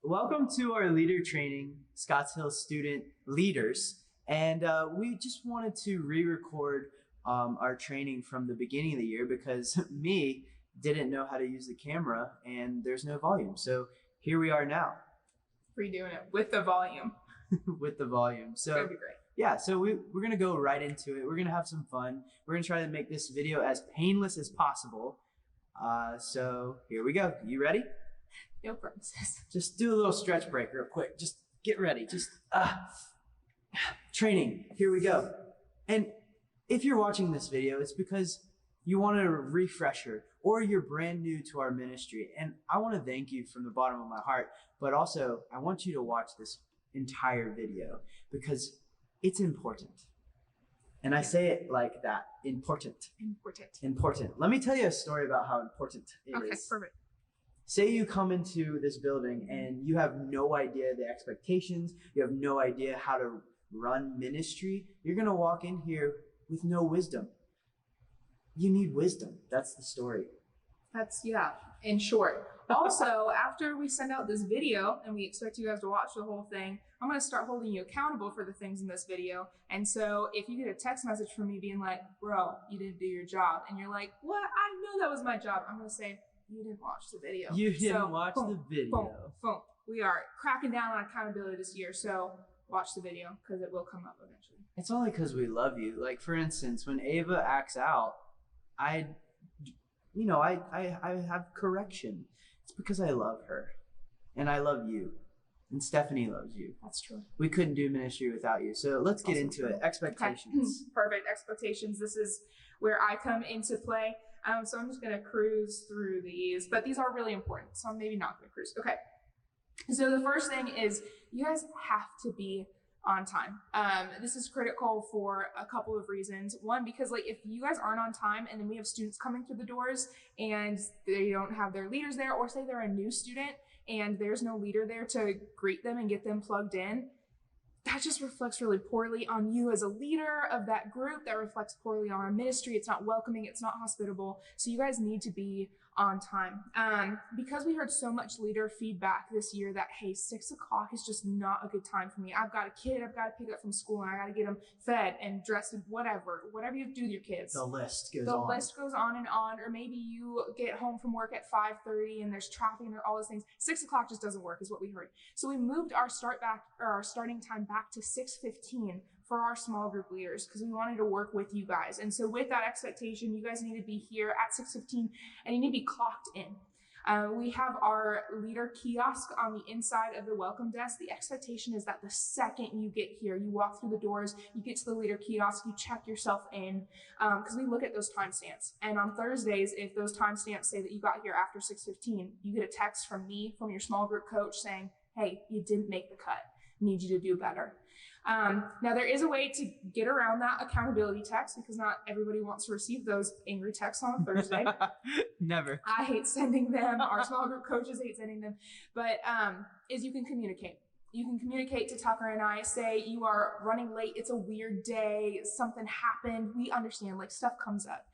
Welcome to our leader training, Scotts Hill student leaders. And we just wanted to re-record our training from the beginning of the year because me didn't know how to use the camera and there's no volume. So here we are now Redoing it with the volume. with the volume. It's gonna be great. Yeah, so we're going to go right into it. We're going to have some fun. We're going to try to make this video as painless as possible. So here we go. You ready? No promises. Just do a little stretch break real quick. Just get ready. Training. Here we go. And if you're watching this video, it's because you wanted a refresher or you're brand new to our ministry. And I want to thank you from the bottom of my heart, but also I want you to watch this entire video because it's important. And I say it like that. Important. Important. Let me tell you a story about how important it is. Okay, perfect. Say you come into this building and you have no idea the expectations, you have no idea how to run ministry. You're going to walk in here with no wisdom. You need wisdom. That's the story. Yeah, in short. Also, after we send out this video and we expect you guys to watch the whole thing, I'm going to start holding you accountable for the things in this video. And so if you get a text message from me being like, bro, you didn't do your job, and you're like, what? I know that was my job. I'm going to say, you didn't watch the video. You didn't watch the video. Boom. We are cracking down on accountability this year, so watch the video because it will come up eventually. It's only because we love you. Like, for instance, when Ava acts out, I have correction. It's because I love her and I love you and Stephanie loves you. That's true. We couldn't do ministry without you. So let's get into it. Expectations. Okay. Perfect. Expectations. This is where I come into play. So I'm just going to cruise through these, but these are really important. So I'm maybe not going to cruise. Okay. So the first thing is you guys have to be on time. This is critical for a couple of reasons. One, because like if you guys aren't on time and then we have students coming through the doors and they don't have their leaders there, or say they're a new student and there's no leader there to greet them and get them plugged in, that just reflects really poorly on you as a leader of that group. That reflects poorly on our ministry. It's not welcoming. It's not hospitable. So you guys need to be on time. Because we heard so much leader feedback this year that, hey, 6 o'clock is just not a good time for me. I've got a kid I've got to pick up from school and I got to get them fed and dressed and whatever you have to do with your kids. The list goes The on. list goes on and on. Or maybe you get home from work at 5:30 and there's traffic and all those things. 6 o'clock just doesn't work is what we heard. So we moved our starting time back to 6:15 for our small group leaders because we wanted to work with you guys. And so with that expectation, you guys need to be here at 6:15 and you need to be clocked in. We have our leader kiosk on the inside of the welcome desk. The expectation is that the second you get here, you walk through the doors, you get to the leader kiosk, you check yourself in, because we look at those timestamps. And on Thursdays, if those timestamps say that you got here after 6:15, you get a text from me, from your small group coach saying, hey, you didn't make the cut. Need you to do better. Now there is a way to get around that accountability text because not everybody wants to receive those angry texts on a Thursday. Never. I hate sending them. Our small group coaches hate sending them. But is you can communicate. You can communicate to Tucker and I, say you are running late. It's a weird day. Something happened. We understand, like stuff comes up.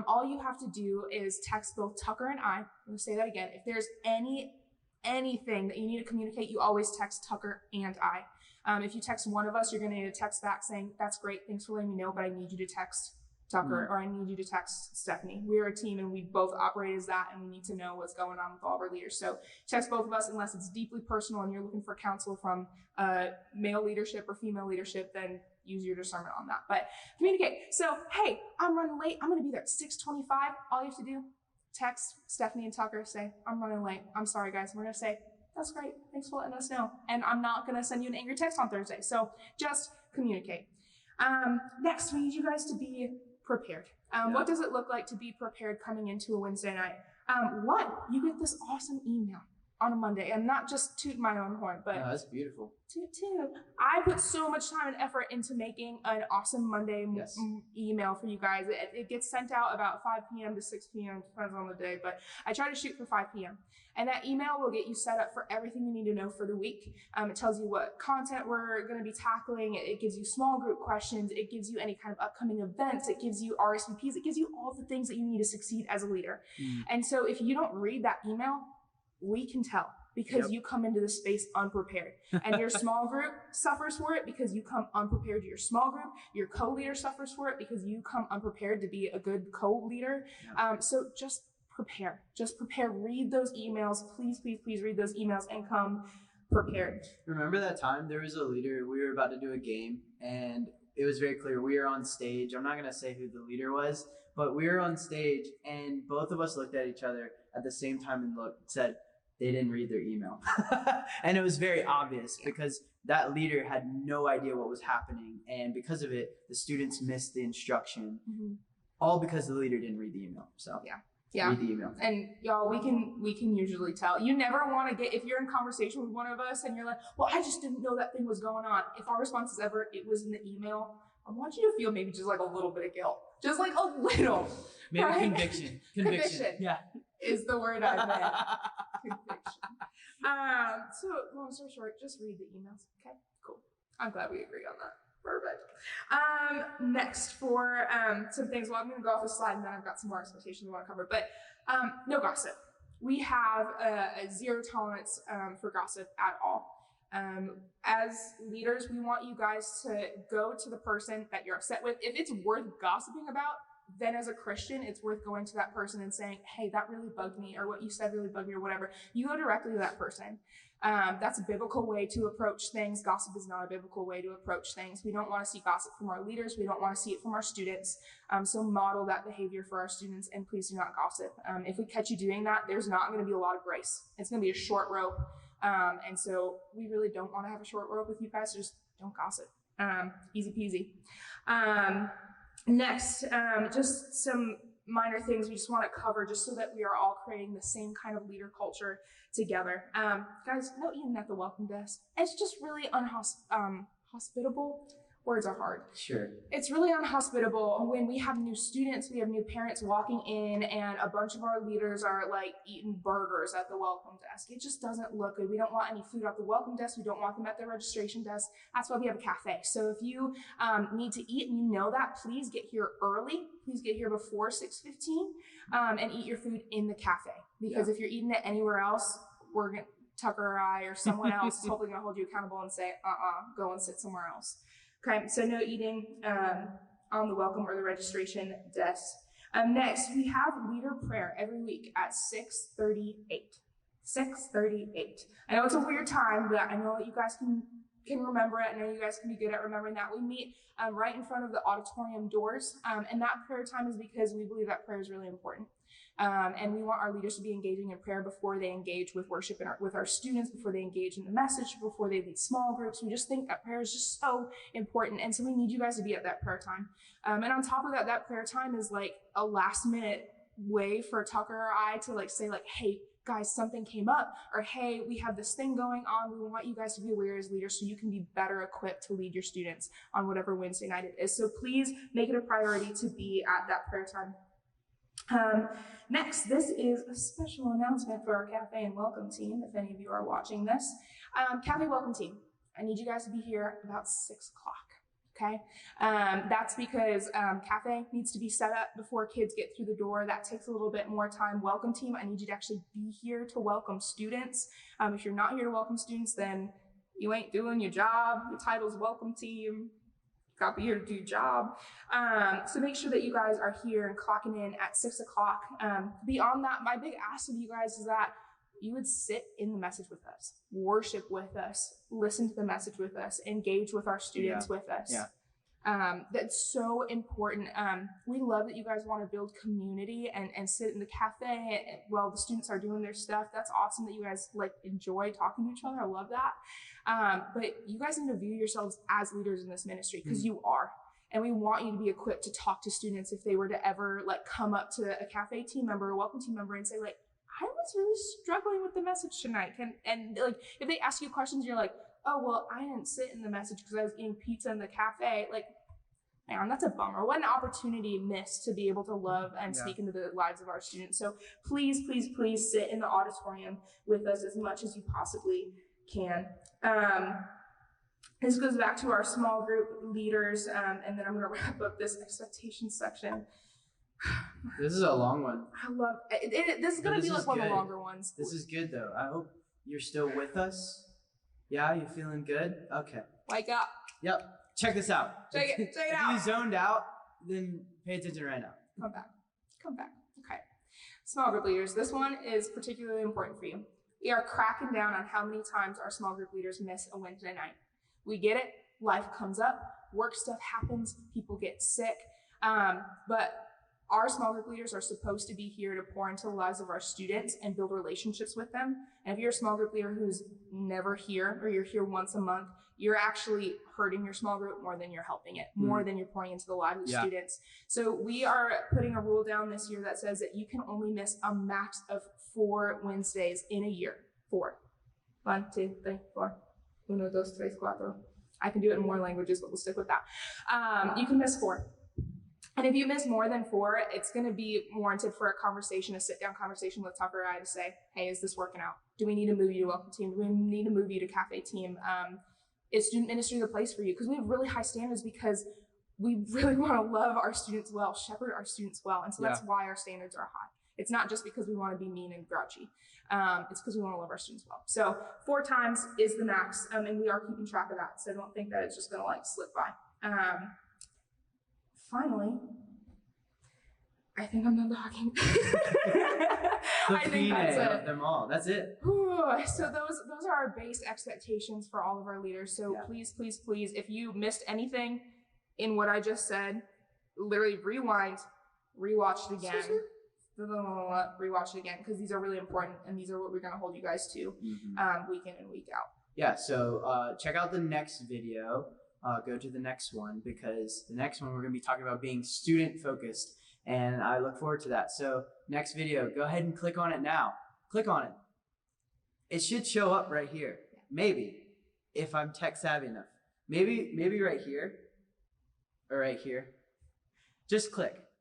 All you have to do is text both Tucker and I. I'm going to say that again. If there's anything that you need to communicate, you always text Tucker and I. If you text one of us, you're going to need a text back saying, that's great. Thanks for letting me know, but I need you to text Tucker or I need you to text Stephanie. We're a team and we both operate as that and we need to know what's going on with all of our leaders. So text both of us unless it's deeply personal and you're looking for counsel from male leadership or female leadership, then use your discernment on that. But communicate. So, hey, I'm running late. I'm going to be there at 6:25. All you have to do, text Stephanie and Tucker, say, I'm running late. I'm sorry, guys. We're going to say, that's great. Thanks for letting us know. And I'm not going to send you an angry text on Thursday. So just communicate. Next, we need you guys to be prepared. What does it look like to be prepared coming into a Wednesday night? One, you get this awesome email on a Monday, and not just toot my own horn, but that's beautiful. Toot. I put so much time and effort into making an awesome Monday email for you guys. It gets sent out about 5 p.m. to 6 p.m. Depends on the day, but I try to shoot for 5 p.m. And that email will get you set up for everything you need to know for the week. It tells you what content we're going to be tackling. It gives you small group questions. It gives you any kind of upcoming events. It gives you RSVPs. It gives you all the things that you need to succeed as a leader. And so if you don't read that email, we can tell. because Yep. you come into the space unprepared. And your small group suffers for it because you come unprepared to your small group. Your co-leader suffers for it because you come unprepared to be a good co-leader. So just prepare. Just prepare. Read those emails. Please, please, please read those emails and come prepared. Remember that time there was a leader, we were about to do a game, and it was very clear. We were on stage. I'm not going to say who the leader was, but we were on stage, and both of us looked at each other at the same time and said, they didn't read their email. And it was very obvious because that leader had no idea what was happening. And because of it, the students missed the instruction, all because the leader didn't read the email. So Yeah. read the email. And y'all, we can usually tell. You never want to get, if you're in conversation with one of us and you're like, well, I just didn't know that thing was going on. If our response is ever, it was in the email, I want you to feel maybe just like a little bit of guilt. Just like a little. Maybe right? conviction. Yeah. Is the word I meant. Conviction. So long story short, just read the emails. Okay, cool. I'm glad we agree on that. Perfect. Next for some things. Well, I'm going to go off the slide and then I've got some more expectations I want to cover. But no gossip. We have a zero tolerance for gossip at all. As leaders, we want you guys to go to the person that you're upset with. If it's worth gossiping about, then as a Christian, it's worth going to that person and saying, hey, that really bugged me, or what you said really bugged me, or whatever. You go directly to that person. That's a biblical way to approach things. Gossip is not a biblical way to approach things. We don't want to see gossip from our leaders. We don't want to see it from our students. So model that behavior for our students, and please do not gossip. If we catch you doing that, there's not going to be a lot of grace. It's going to be a short rope. And so we really don't want to have a short rope with you guys. So just don't gossip. Easy peasy. Next, just some minor things we just want to cover just so that we are all creating the same kind of leader culture together. Guys, no eating at the welcome desk. It's just really hospitable. Words are hard. Sure. It's really unhospitable when we have new students, we have new parents walking in, and a bunch of our leaders are like eating burgers at the welcome desk. It just doesn't look good. We don't want any food at the welcome desk. We don't want them at the registration desk. That's why we have a cafe. So if you need to eat and you know that, please get here early. Please get here before 6:15 and eat your food in the cafe. Because if you're eating it anywhere else, we're going to, Tucker or I or someone else is hopefully going to hold you accountable and say, go and sit somewhere else. Okay, so no eating on the welcome or the registration desk. Next, we have leader prayer every week at 6:38. 6:38. I know it's a weird time, but I know that you guys can remember it. I know you guys can be good at remembering that. We meet right in front of the auditorium doors, and that prayer time is because we believe that prayer is really important. And we want our leaders to be engaging in prayer before they engage with worship and with our students, before they engage in the message, before they lead small groups. We just think that prayer is just so important. And so we need you guys to be at that prayer time. And on top of that, that prayer time is like a last minute way for Tucker or I to like say like, hey, guys, something came up, or hey, we have this thing going on. We want you guys to be aware as leaders so you can be better equipped to lead your students on whatever Wednesday night it is. So please make it a priority to be at that prayer time. Next, this is a special announcement for our Cafe and Welcome team. If any of you are watching this, Cafe Welcome team, I need you guys to be here about 6 o'clock. Okay, that's because Cafe needs to be set up before kids get through the door. That takes a little bit more time. Welcome team, I need you to actually be here to welcome students. If you're not here to welcome students, then you ain't doing your job. The title's Welcome Team. Got to be here to do your job. So make sure that you guys are here and clocking in at 6 o'clock. Beyond that, my big ask of you guys is that you would sit in the message with us, worship with us, listen to the message with us, engage with our students with us. That's so important. We love that you guys want to build community and sit in the cafe while the students are doing their stuff. That's awesome that you guys like enjoy talking to each other. I love that. But you guys need to view yourselves as leaders in this ministry because you are. And we want you to be equipped to talk to students if they were to ever like come up to a cafe team member or welcome team member and say like, I was really struggling with the message tonight. And like, if they ask you questions, you're like, oh, well, I didn't sit in the message because I was eating pizza in the cafe. Like, man, that's a bummer. What an opportunity missed to be able to love and speak into the lives of our students. So please, please, please sit in the auditorium with us as much as you possibly can. This goes back to our small group leaders, and then I'm going to wrap up this expectations section. This is a long one. I love it. This is going to be like one of the longer ones. This is good though. I hope you're still with us? Yeah, you feeling good? Okay. Wake up. Yep. Check this out. Check it If out. you zoned out, then pay attention right now. Come back. Come back. Okay. Small group leaders. This one is particularly important for you. We are cracking down on how many times our small group leaders miss a Wednesday night. We get it. Life comes up. Work stuff happens. People get sick. But our small group leaders are supposed to be here to pour into the lives of our students and build relationships with them. And if you're a small group leader who's never here, or you're here once a month, you're actually hurting your small group more than you're helping it, more than you're pouring into the lives of students. So we are putting a rule down this year that says that you can only miss a max of 4 Wednesdays in a year. 4. 1, 2, 3, 4. 1, 2, 3, 4. I can do it in more languages, but we'll stick with that. You can miss 4. And if you miss more than 4, it's going to be warranted for a conversation, a sit-down conversation with Tucker and I to say, hey, is this working out? Do we need to move you to welcome team? Do we need to move you to cafe team? Is student ministry the place for you? Because we have really high standards because we really want to love our students well, shepherd our students well. And so that's why our standards are high. It's not just because we want to be mean and grouchy. It's because we want to love our students well. So 4 times is the max, and we are keeping track of that. So don't think that it's just going to like slip by. Finally, I think I'm done talking. The I think that's P.A. it. of them all. That's it. Whew. So those are our base expectations for all of our leaders. So please, please, please, if you missed anything in what I just said, literally rewind, rewatch it again. Rewatch it again, because these are really important, and these are what we're going to hold you guys to week in and week out. Yeah, so check out the next video. Go to the next one, because the next one we're going to be talking about being student focused, and I look forward to that. So next video, go ahead and click on it now. Click on it. It should show up right here. Maybe, if I'm tech savvy enough. Maybe right here or right here. Just click.